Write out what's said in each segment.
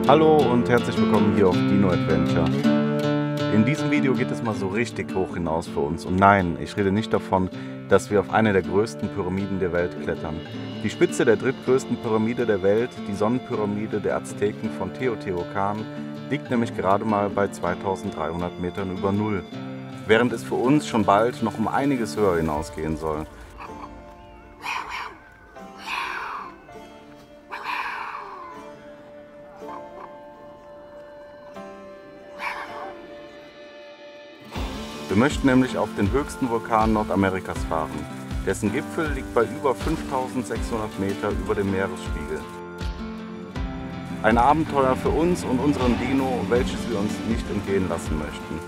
Hallo und herzlich willkommen hier auf Dino Adventure. In diesem Video geht es mal so richtig hoch hinaus für uns. Und nein, ich rede nicht davon, dass wir auf eine der größten Pyramiden der Welt klettern. Die Spitze der drittgrößten Pyramide der Welt, die Sonnenpyramide der Azteken von Teotihuacan, liegt nämlich gerade mal bei 2300 Metern über Null, während es für uns schon bald noch um einiges höher hinausgehen soll. Wir möchten nämlich auf den höchsten Vulkan Nordamerikas fahren. Dessen Gipfel liegt bei über 5600 Meter über dem Meeresspiegel. Ein Abenteuer für uns und unseren Dino, welches wir uns nicht entgehen lassen möchten.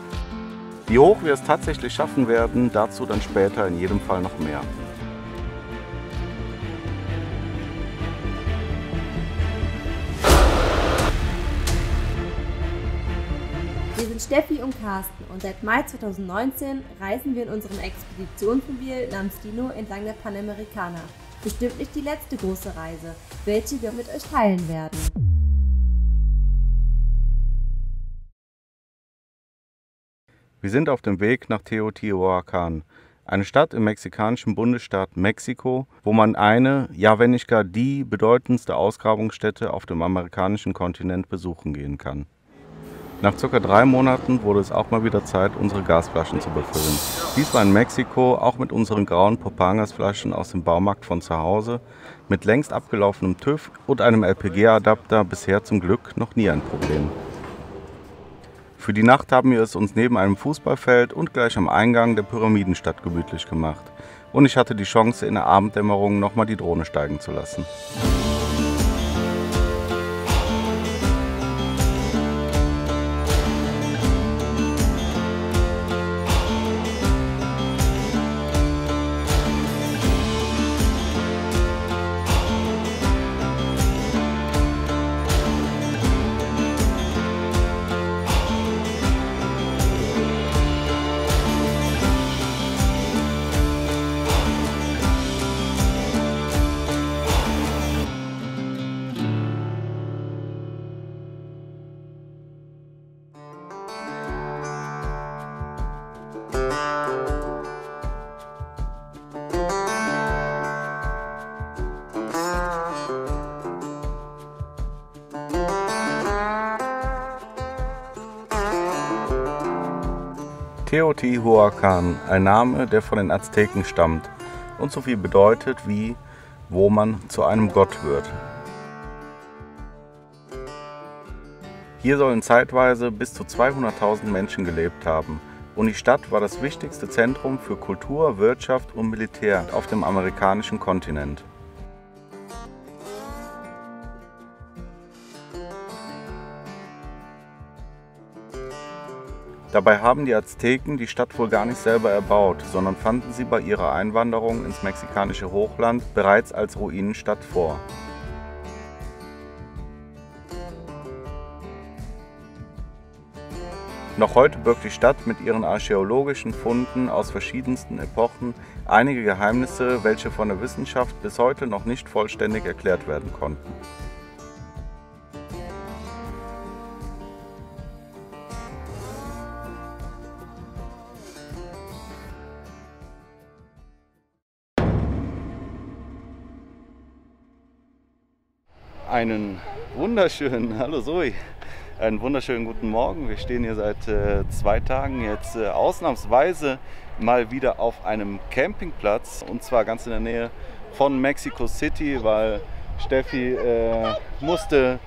Wie hoch wir es tatsächlich schaffen werden, dazu dann später in jedem Fall noch mehr. Wir sind Steffi und Carsten und seit Mai 2019 reisen wir in unserem Expeditionsmobil namens Dino entlang der Panamericana. Bestimmt nicht die letzte große Reise, welche wir mit euch teilen werden. Wir sind auf dem Weg nach Teotihuacan, eine Stadt im mexikanischen Bundesstaat Mexiko, wo man eine, ja wenn nicht gar die bedeutendste Ausgrabungsstätte auf dem amerikanischen Kontinent besuchen gehen kann. Nach ca. 3 Monaten wurde es auch mal wieder Zeit, unsere Gasflaschen zu befüllen. Diesmal in Mexiko, auch mit unseren grauen Popangas-Flaschen aus dem Baumarkt von zu Hause, mit längst abgelaufenem TÜV und einem LPG-Adapter, bisher zum Glück noch nie ein Problem. Für die Nacht haben wir es uns neben einem Fußballfeld und gleich am Eingang der Pyramidenstadt gemütlich gemacht. Und ich hatte die Chance, in der Abenddämmerung nochmal die Drohne steigen zu lassen. Teotihuacan, ein Name, der von den Azteken stammt und so viel bedeutet wie, wo man zu einem Gott wird. Hier sollen zeitweise bis zu 200.000 Menschen gelebt haben und die Stadt war das wichtigste Zentrum für Kultur, Wirtschaft und Militär auf dem amerikanischen Kontinent. Dabei haben die Azteken die Stadt wohl gar nicht selber erbaut, sondern fanden sie bei ihrer Einwanderung ins mexikanische Hochland bereits als Ruinenstadt vor. Noch heute birgt die Stadt mit ihren archäologischen Funden aus verschiedensten Epochen einige Geheimnisse, welche von der Wissenschaft bis heute noch nicht vollständig erklärt werden konnten. Einen wunderschönen, hallo Zoe, einen wunderschönen guten Morgen. Wir stehen hier seit 2 Tagen jetzt ausnahmsweise mal wieder auf einem Campingplatz und zwar ganz in der Nähe von Mexico City, weil Steffi musste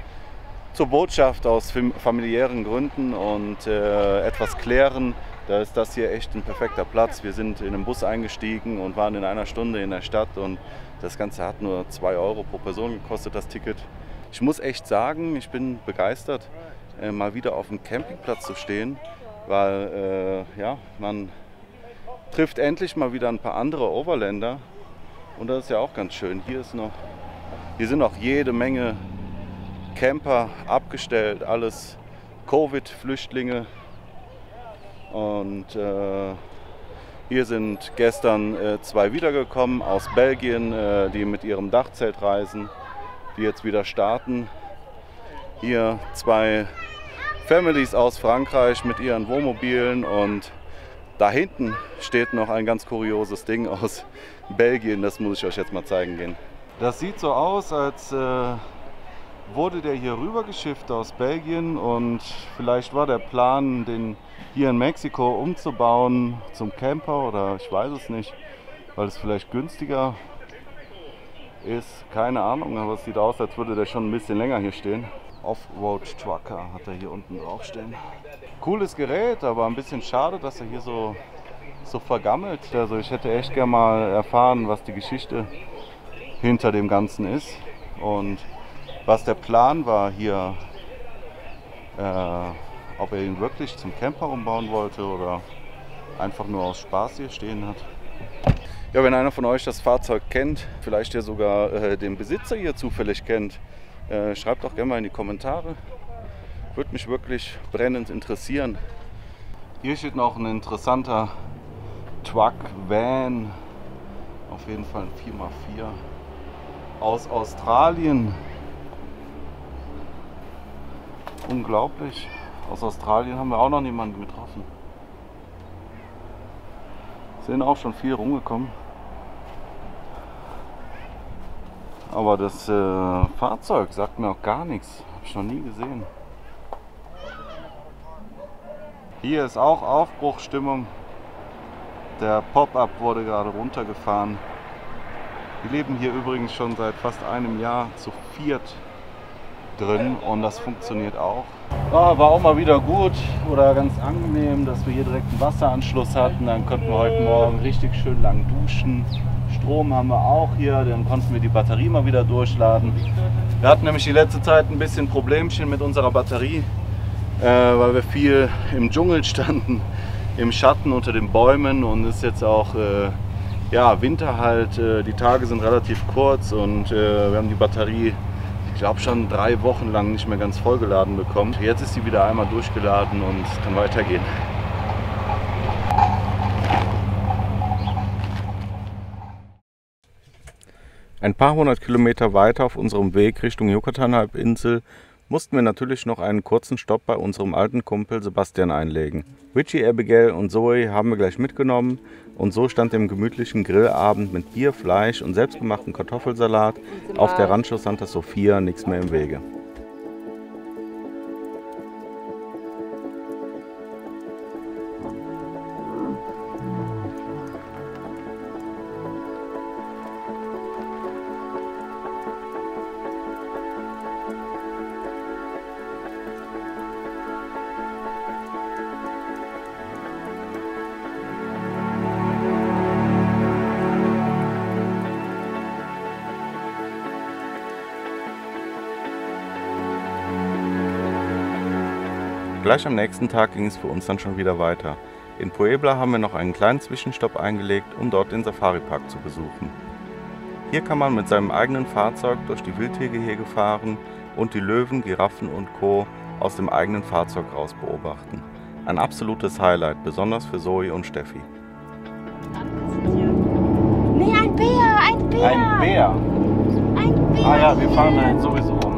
zur Botschaft aus familiären Gründen und etwas klären. Da ist das hier echt ein perfekter Platz. Wir sind in einen Bus eingestiegen und waren in einer Stunde in der Stadt und das Ganze hat nur 2 Euro pro Person gekostet, das Ticket. Ich muss echt sagen, ich bin begeistert, mal wieder auf dem Campingplatz zu stehen, weil ja, man trifft endlich mal wieder ein paar andere Overländer und das ist ja auch ganz schön. Hier sind noch jede Menge Camper abgestellt, alles Covid-Flüchtlinge und hier sind gestern 2 wiedergekommen aus Belgien, die mit ihrem Dachzelt reisen, die jetzt wieder starten. Hier 2 Families aus Frankreich mit ihren Wohnmobilen und da hinten steht noch ein ganz kurioses Ding aus Belgien. Das muss ich euch jetzt mal zeigen gehen. Das sieht so aus, als wurde der hier rüber geschifft aus Belgien und vielleicht war der Plan, den hier in Mexiko umzubauen zum Camper oder ich weiß es nicht, weil es vielleicht günstiger ist, keine Ahnung, aber es sieht aus, als würde der schon ein bisschen länger hier stehen. Offroad Trucker hat er hier unten drauf stehen. Cooles Gerät, aber ein bisschen schade, dass er hier so vergammelt. Also ich hätte echt gerne mal erfahren, was die Geschichte hinter dem Ganzen ist und was der Plan war hier, ob er ihn wirklich zum Camper umbauen wollte oder einfach nur aus Spaß hier stehen hat. Ja, wenn einer von euch das Fahrzeug kennt, vielleicht ja sogar den Besitzer hier zufällig kennt, schreibt doch gerne mal in die Kommentare. Würde mich wirklich brennend interessieren. Hier steht noch ein interessanter Truck, Van, auf jeden Fall ein 4x4 aus Australien. Unglaublich. Aus Australien haben wir auch noch niemanden getroffen. Sind auch schon viel rumgekommen. Aber das Fahrzeug sagt mir auch gar nichts. Habe ich noch nie gesehen. Hier ist auch Aufbruchsstimmung. Der Pop-up wurde gerade runtergefahren. Wir leben hier übrigens schon seit fast einem Jahr zu viert drin und das funktioniert auch. Ja, war auch mal wieder gut oder ganz angenehm, dass wir hier direkt einen Wasseranschluss hatten. Dann konnten wir heute Morgen richtig schön lang duschen. Strom haben wir auch hier, dann konnten wir die Batterie mal wieder durchladen. Wir hatten nämlich die letzte Zeit ein bisschen Problemchen mit unserer Batterie, weil wir viel im Dschungel standen, im Schatten unter den Bäumen und es ist jetzt auch ja, Winter halt. Die Tage sind relativ kurz und wir haben die Batterie, ich glaube, schon 3 Wochen lang nicht mehr ganz vollgeladen bekommen. Jetzt ist sie wieder einmal durchgeladen und es kann weitergehen. Ein paar 100 Kilometer weiter auf unserem Weg Richtung Yucatan-Halbinsel mussten wir natürlich noch einen kurzen Stopp bei unserem alten Kumpel Sebastian einlegen. Richie, Abigail und Zoe haben wir gleich mitgenommen und so stand dem gemütlichen Grillabend mit Bier, Fleisch und selbstgemachten Kartoffelsalat auf der Rancho Santa Sofia nichts mehr im Wege. Gleich am nächsten Tag ging es für uns dann schon wieder weiter. In Puebla haben wir noch einen kleinen Zwischenstopp eingelegt, um dort den Safari-Park zu besuchen. Hier kann man mit seinem eigenen Fahrzeug durch die Wildtiergehege fahren und die Löwen, Giraffen und Co. aus dem eigenen Fahrzeug raus beobachten. Ein absolutes Highlight, besonders für Zoe und Steffi. Nee, ein Bär, ein Bär! Ein Bär? Ein Bär! Ah ja, wir fahren da jetzt sowieso rum.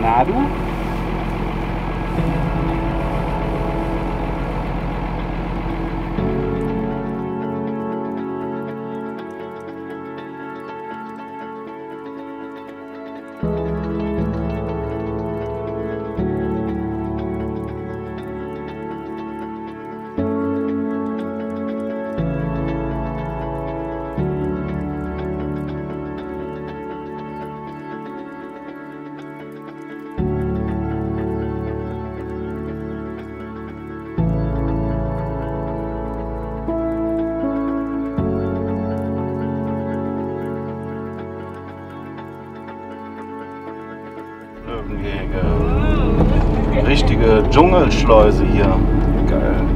Na du? Dschungelschleuse hier. Geil.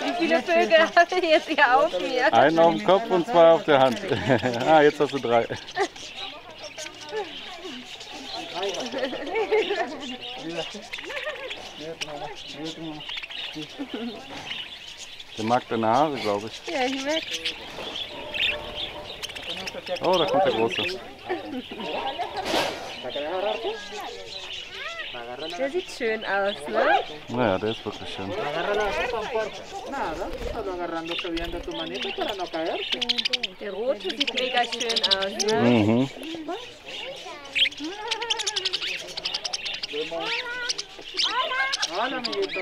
Wie viele Vögel habe ich jetzt hier auf mir? Einen auf dem Kopf und zwei auf der Hand. Ah, jetzt hast du 3. Der mag deine Haare, glaube ich. Ja, ich merke. Oh, da kommt der Große. Der sieht schön aus, ne? Naja, der ist wirklich schön. Der rote sieht mega schön aus, ne? Mhm. Hola, amiguito.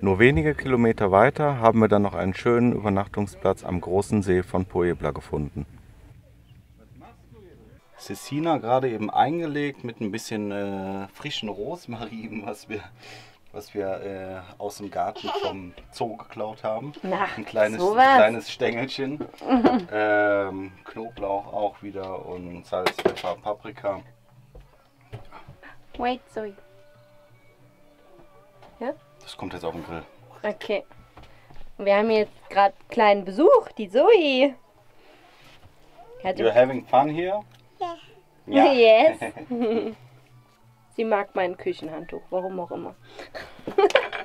Nur wenige Kilometer weiter haben wir dann noch einen schönen Übernachtungsplatz am großen See von Puebla gefunden. Cecina gerade eben eingelegt mit ein bisschen frischen Rosmarin, was wir aus dem Garten vom Zoo geklaut haben. Na, ein kleines Stängelchen. Knoblauch auch wieder und Salz, Pfeffer, Paprika. Wait, Zoe. Ja? Das kommt jetzt auf den Grill. Okay. Wir haben jetzt gerade kleinen Besuch, die Zoe. You're having fun here? Ja. Yes. Sie mag mein Küchenhandtuch, warum auch immer.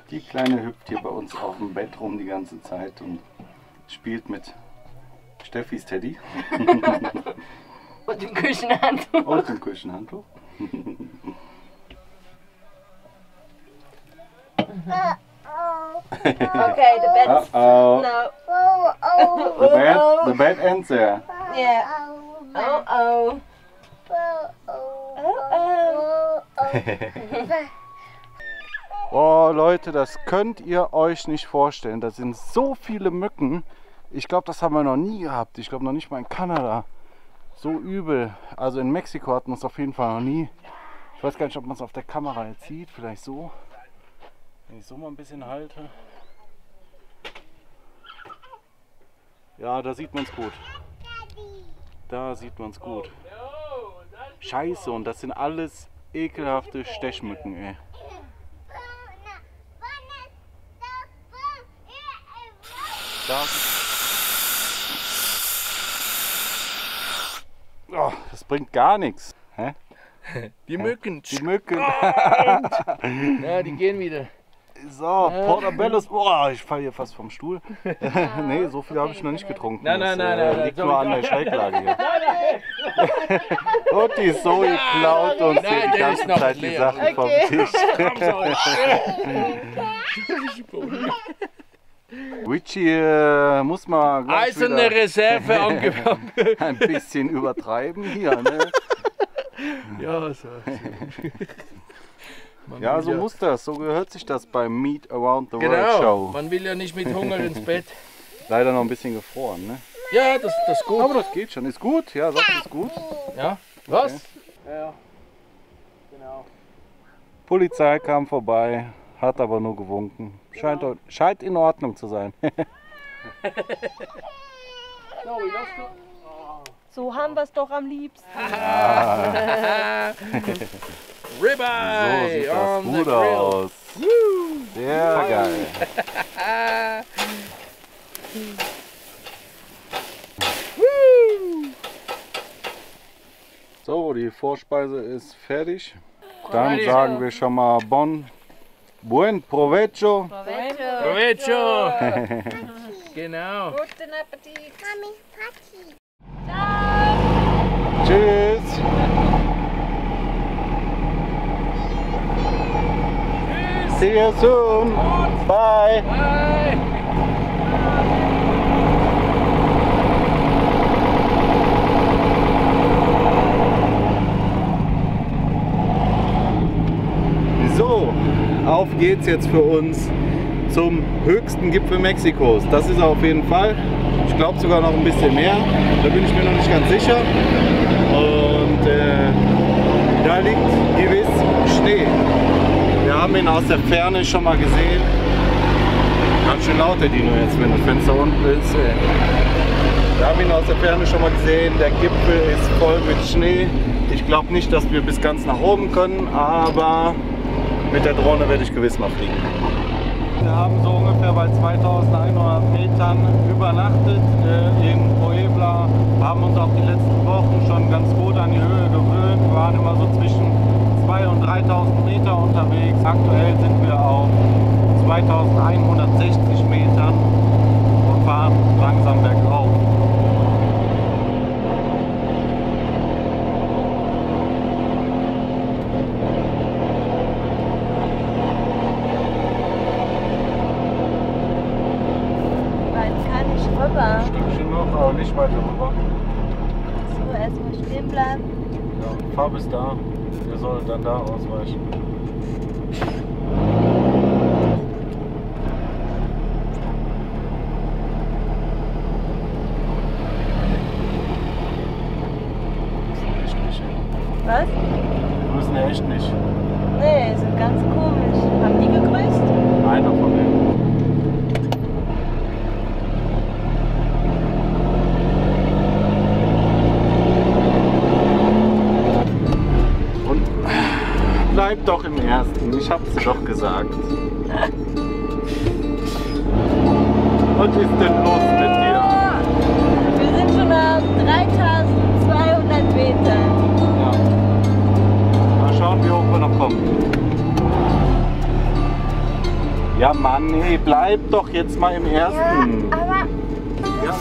Die Kleine hüpft hier bei uns auf dem Bett rum die ganze Zeit und spielt mit Steffis Teddy. Und dem Küchenhandtuch. Und dem Küchenhandtuch. Okay, the bed's... Uh-oh. No. The bed ends there. Yeah. Oh, Oh Leute, das könnt ihr euch nicht vorstellen. Da sind so viele Mücken. Ich glaube, das haben wir noch nie gehabt. Ich glaube noch nicht mal in Kanada. So übel. Also in Mexiko hatten wir es auf jeden Fall noch nie. Ich weiß gar nicht, ob man es auf der Kamera jetzt sieht. Vielleicht so. Wenn ich so mal ein bisschen halte. Ja, da sieht man es gut. Da sieht man es gut. Scheiße, und das sind alles ekelhafte Stechmücken, ey. Oh, das bringt gar nichts. Hä? Die Mücken. Die Mücken. Ja, die gehen wieder. So, Portobellos. Boah, ich falle hier fast vom Stuhl. Nee, so viel habe ich noch nicht getrunken. Nein, Das liegt nur an der Schräglage hier. Und die Zoe klaut uns hier die der ganze ist noch Zeit die leer. Sachen vom Tisch. Richie muss mal gleich Eiserne wieder Reserve angefangen. ein bisschen übertreiben hier. Ne? Ja, so. Ja, so muss das. So gehört sich das beim Meet Around the World Genau, Show. man will ja nicht mit Hunger ins Bett. Leider noch ein bisschen gefroren, ne? Ja, das ist gut. Aber das geht schon. Ist gut, ja, sag ist gut. Ja, was? Okay. Ja, genau. Polizei kam vorbei, hat aber nur gewunken. Scheint in Ordnung zu sein. So haben wir es doch am liebsten. So Ribeye sieht das on the gut grill. aus. Sehr geil. So, die Vorspeise ist fertig. Dann sagen wir schon mal buen provecho. Provecho! Genau. Guten Appetit. Mami, Paki. Tschüss. See you soon. Bye. Bye. So, auf geht's jetzt für uns zum höchsten Gipfel Mexikos. Das ist er auf jeden Fall. Ich glaube sogar noch ein bisschen mehr. Da bin ich mir noch nicht ganz sicher. Und da liegt gewiss Schnee. Wir haben ihn aus der Ferne schon mal gesehen. Ganz schön laut der Dino jetzt, wenn das Fenster unten ist. Wir haben ihn aus der Ferne schon mal gesehen. Der Gipfel ist voll mit Schnee. Ich glaube nicht, dass wir bis ganz nach oben können, aber mit der Drohne werde ich gewiss mal fliegen. Wir haben so ungefähr bei 2100 Metern übernachtet in Puebla, haben uns auch die letzten Wochen schon ganz gut an die Höhe gewöhnt. Wir waren immer so zwischen 2.000 und 3.000 Meter unterwegs. Aktuell sind wir auf 2.160 Metern und fahren langsam bergauf. Rüber. Ein Stückchen noch, aber nicht weiter rüber. So, erstmal stehen bleiben. Ja, fahr bis da. Der soll dann da ausweichen. Echt nicht. Was? Die grüßen ja echt nicht. Nee, sind ganz komisch. Haben die gegrüßt? Einer von denen. Bleib doch im ersten, ich hab's dir doch gesagt. Was ist denn los mit dir? Wir sind schon auf 3200 Metern. Ja. Mal schauen, wie hoch wir noch kommen. Ja Mann, nee, bleib doch jetzt mal im ersten. Aber Ja.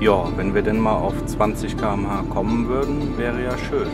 Ja, wenn wir denn mal auf 20 km/h kommen würden, wäre ja schön.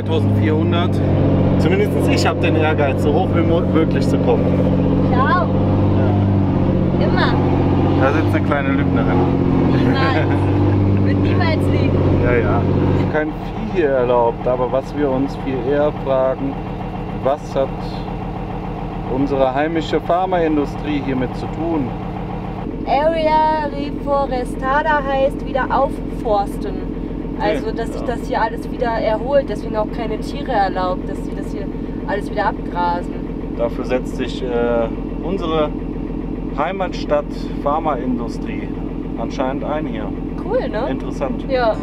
2400. Zumindest ich habe den Ehrgeiz, so hoch wie möglich zu kommen. Ciao. Ja. Immer. Da sitzt eine kleine Lügnerin. Niemals. Wird niemals liegen. Ja, ja. Kein Vieh hier erlaubt, aber was wir uns viel eher fragen, was hat unsere heimische Pharmaindustrie hiermit zu tun? Area Reforestada heißt wieder aufforsten. Also, dass sich Ja. das hier alles wieder erholt, deswegen auch keine Tiere erlaubt, dass sie das hier alles wieder abgrasen. Dafür setzt sich unsere Heimatstadt Pharmaindustrie anscheinend ein hier. Cool, ne? Interessant. Ja.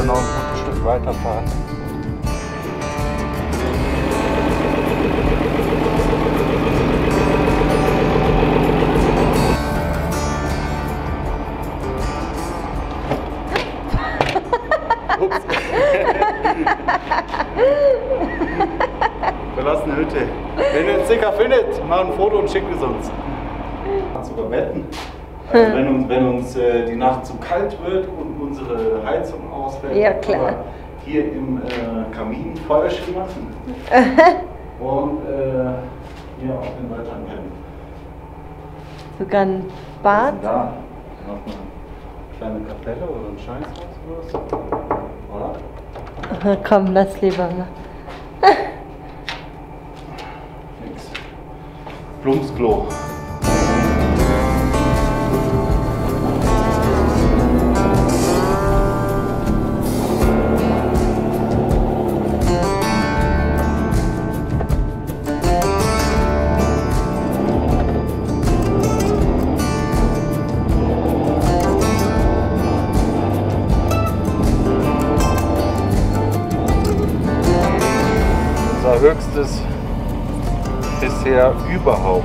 Noch ein gutes Stück weiterfahren. Ups. Verlassene Hütte. Wenn ihr den Sticker findet, macht ein Foto und schickt es uns. Kannst sogar wetten. Also wenn uns die Nacht zu kalt wird und unsere Heizung ausfällt, Ja, klar. können wir hier im Kamin Feuerchen machen und hier auf den Wäldern pennen. Sogar ein Bad. Da noch eine kleine Kapelle oder ein Scheißhaus oder so. Oder? Komm, lass lieber mal. Nix. Plumpsklo. Höchstes bisher überhaupt.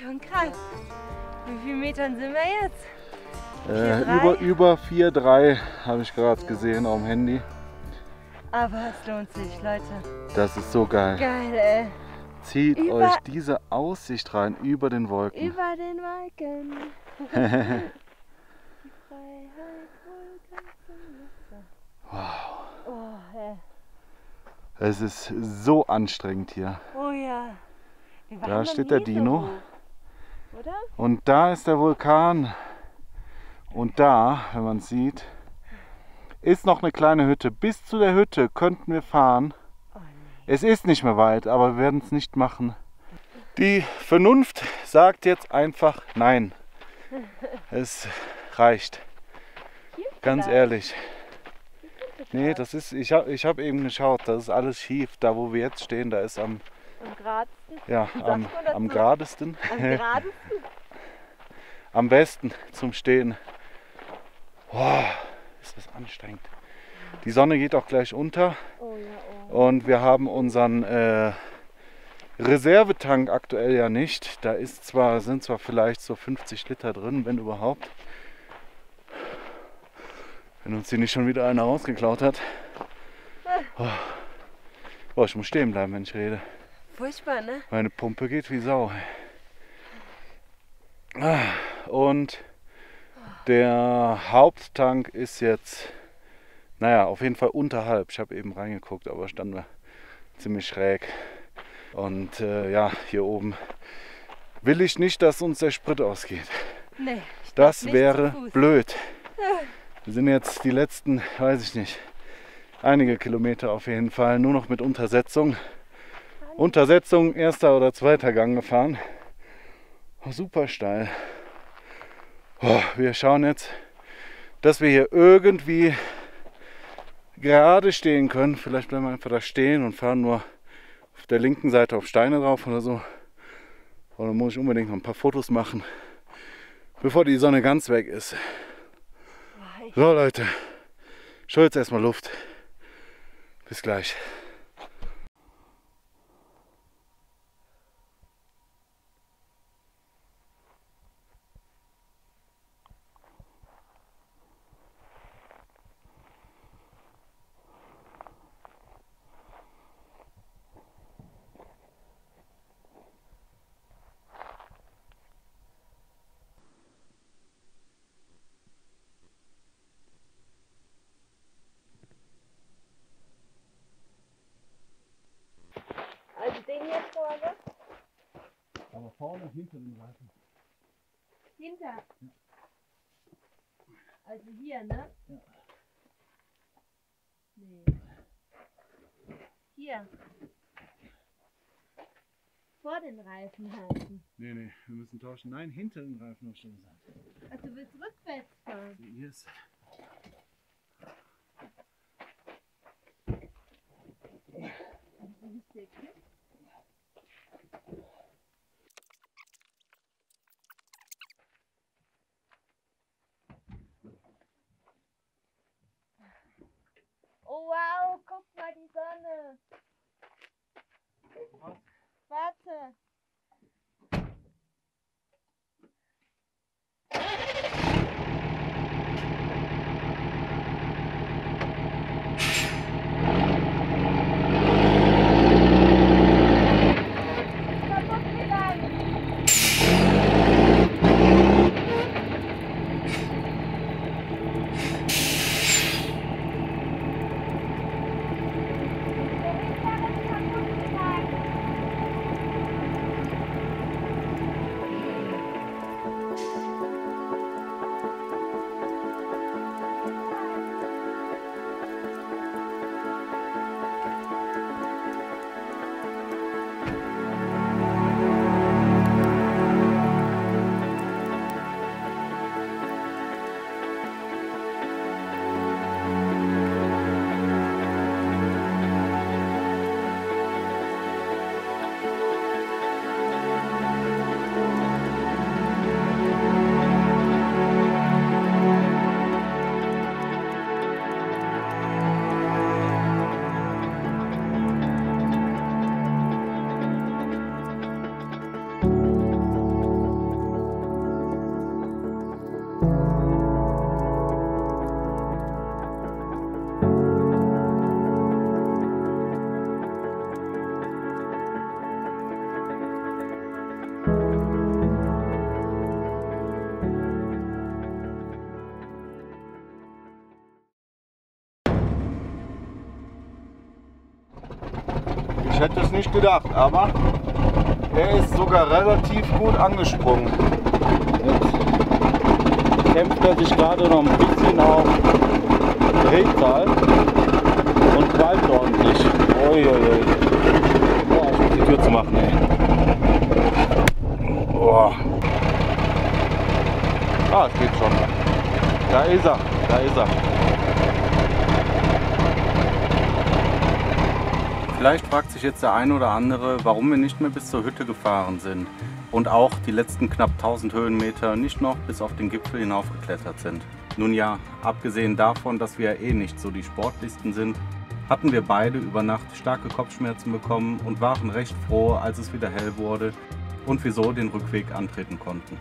Schon krass. Wie viele Metern sind wir jetzt? Über 4,3 habe ich gerade gesehen auf dem Handy. Aber es lohnt sich, Leute. Das ist so geil. Geil, ey. Zieht euch diese Aussicht rein über den Wolken. Über den Wolken. Die Freiheit wohl ganz im Wasser. Wow. Oh, ey. Es ist so anstrengend hier. Oh ja. Wir waren Da noch steht nie der so Dino. hoch, oder? Und da ist der Vulkan. Und da, wenn man sieht, ist noch eine kleine Hütte. Bis zu der Hütte könnten wir fahren. Es ist nicht mehr weit, aber wir werden es nicht machen. Die Vernunft sagt jetzt einfach nein. Es reicht. Ganz ehrlich. Nee, das ist, ich hab eben geschaut, das ist alles schief. Da wo wir jetzt stehen, da ist am geradesten? ja, am geradesten. Am geradesten? Am besten zum Stehen. Boah, ist das anstrengend. Die Sonne geht auch gleich unter. Oh ja, oh. Und wir haben unseren Reservetank aktuell ja nicht. Da sind zwar vielleicht so 50 Liter drin, wenn überhaupt. Wenn uns hier nicht schon wieder einer rausgeklaut hat. Oh, ich muss stehen bleiben, wenn ich rede. Furchtbar, ne? Meine Pumpe geht wie Sau. Und der Haupttank ist jetzt, naja, auf jeden Fall unterhalb. Ich habe eben reingeguckt, aber stand mir ziemlich schräg. Und ja, hier oben will ich nicht, dass uns der Sprit ausgeht. Nee, das wäre blöd. Wir sind jetzt die letzten, weiß ich nicht, einige Kilometer auf jeden Fall nur noch mit Untersetzung. Untersetzung, erster oder zweiter Gang gefahren. Oh, super steil. Oh, wir schauen jetzt, dass wir hier irgendwie gerade stehen können. Vielleicht bleiben wir einfach da stehen und fahren nur auf der linken Seite auf Steine drauf oder so. Oder muss ich unbedingt noch ein paar Fotos machen, bevor die Sonne ganz weg ist. So Leute, ich hol jetzt erstmal Luft. Bis gleich. Also den hier vorne? Aber vorne hinter den Reifen. Hinter? Ja. Also hier, ne? Ja. Nee. Hier. Vor den Reifen halten. Nee, wir müssen tauschen. Nein, hinter den Reifen, hast du gesagt. Also du willst rückwärts fahren? Hier ist. Oh wow, guck mal die Sonne. Warte. Ich hätte es nicht gedacht, aber er ist sogar relativ gut angesprungen. Jetzt kämpft er sich gerade noch ein bisschen auf Drehzahl und qualmt ordentlich. Uiuiui. machen, ey. Boah. Ah, es geht schon. Da ist er, da ist er. Vielleicht fragt sich jetzt der eine oder andere, warum wir nicht mehr bis zur Hütte gefahren sind und auch die letzten knapp 1000 Höhenmeter nicht noch bis auf den Gipfel hinaufgeklettert sind. Nun ja, abgesehen davon, dass wir eh nicht so die Sportlichsten sind, hatten wir beide über Nacht starke Kopfschmerzen bekommen und waren recht froh, als es wieder hell wurde und wir so den Rückweg antreten konnten.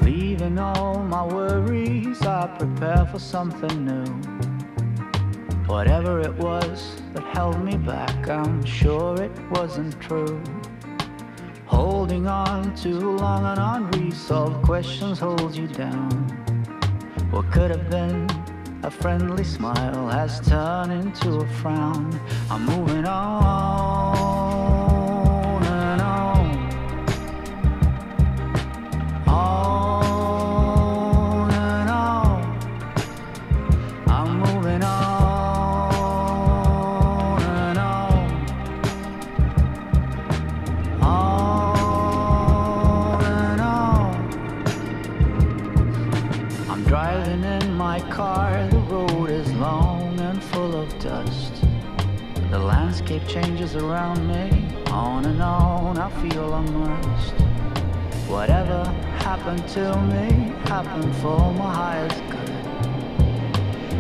Leaving all my worries, I prepare for something new. Whatever it was that held me back, I'm sure it wasn't true. Holding on too long and unresolved questions hold you down. What could have been a friendly smile has turned into a frown. I'm moving on and on, on and on. I'm moving on and on, on and on. I'm driving in my car. The road is long and full of dust. The landscape changes around me. On and on, I feel immersed. Whatever happened to me happened for my highest good.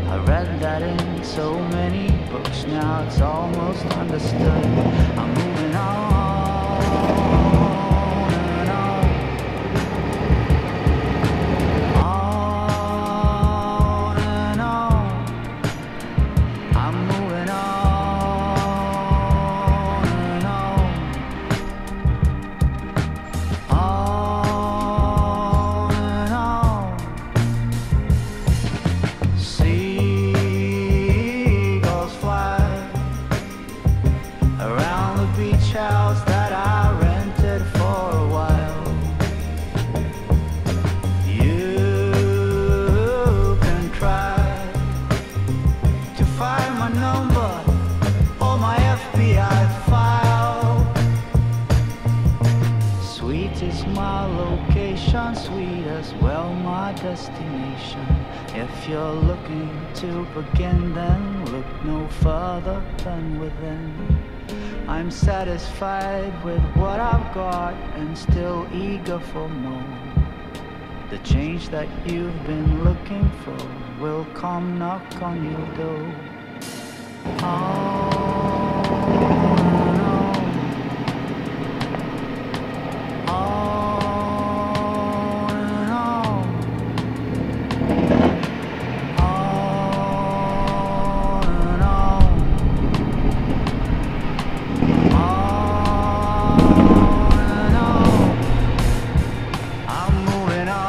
I read that in so many books, now it's almost understood. I'm moving on and on, on and on. I'm moving on and on, on and on. Seagulls fly around the beach house that I rented for a while. You can try to find my number or my FBI file. Sweet is my location, sweet as well my destination. If you're looking to begin, then look no further than within. I'm satisfied with what I've got and still eager for more. The change that you've been looking for will come knock on your door. On and on, on and on, on and on, on and on. I'm moving on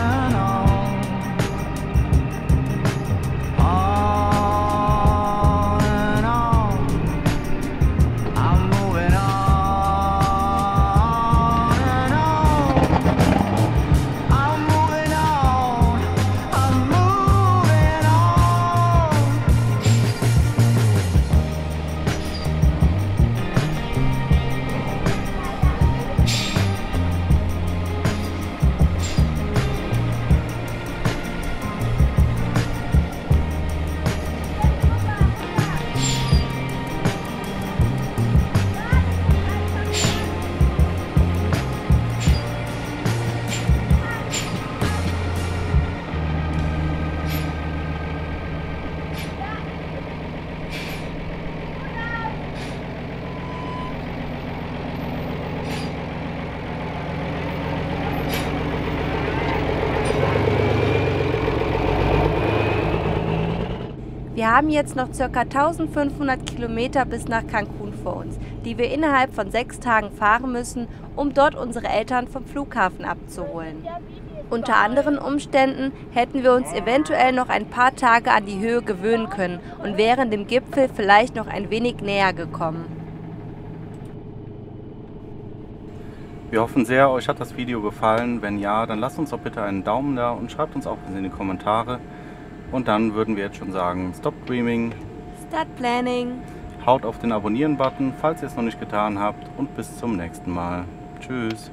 and on, on and on. I'm moving on and on. I'm moving on. I'm moving on. Wir haben jetzt noch ca. 1500 Kilometer bis nach Cancun vor uns, die wir innerhalb von 6 Tagen fahren müssen, um dort unsere Eltern vom Flughafen abzuholen. Unter anderen Umständen hätten wir uns eventuell noch ein paar Tage an die Höhe gewöhnen können und wären dem Gipfel vielleicht noch ein wenig näher gekommen. Wir hoffen sehr, euch hat das Video gefallen. Wenn ja, dann lasst uns doch bitte einen Daumen da und schreibt uns auch in die Kommentare. Und dann würden wir jetzt schon sagen, stop dreaming, Start planning. Haut auf den Abonnieren-Button, falls ihr es noch nicht getan habt, und bis zum nächsten Mal. Tschüss.